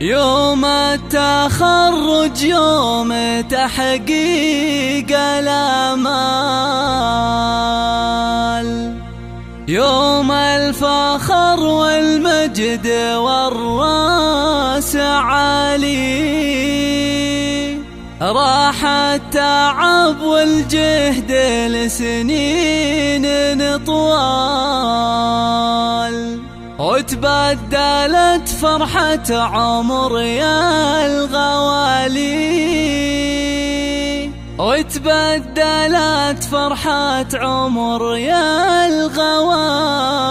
يوم التخرج يوم تحقيق الآمال، يوم الفخر والمجد والراس عالي، راح التعب والجهد لسنين طوال، وتبدلت فرحة عمر يا الغوالي، وتبدلت فرحة عمر يا الغوالي.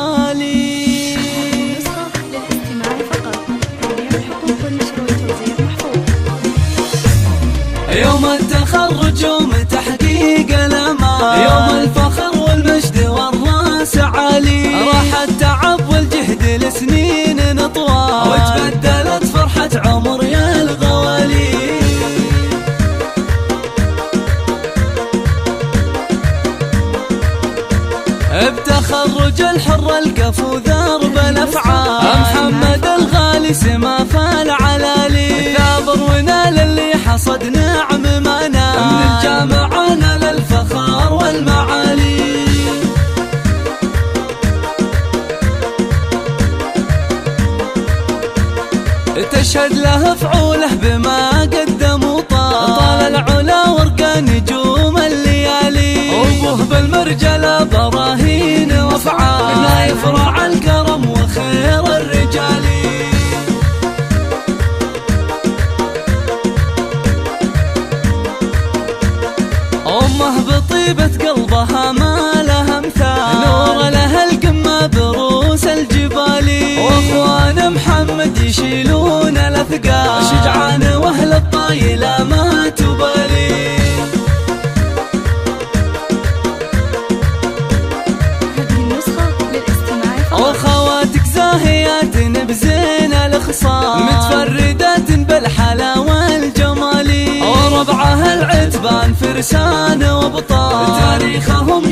يوم التخرج يوم تحقيق الامال، يوم الفخر والمجد والراس عالي، راح التعب والجهد لسنين طوال، وتبدلت فرحة عمر يا الغوالي. بتخرج الحر الكفو ذرب الافعال، محمد الغالي سما فالعلالي، ثابر ونال اللي حصد نعم ما نال، من الجامعة نال الفخار والمعالي. تشهد له فعوله بما قدم وطال العلا ورقى نجوم الليالي، وابوه بالمرجله براهين وافعال، لا يفرع الكرم وخير الرجال. امه بطيبة قلبها ما لها مثال، نور لها القمة بروس الجبال، واخوان محمد يشيلون الاثقال، شجعان واهل الطايلة ما تبالي. هذه النسخة للاستماع فقط. واخواتك زاهيات بزين الخصال، متفردات بالحلا والجمال، وربعها العتبان فرسان وابطال، تاريخهم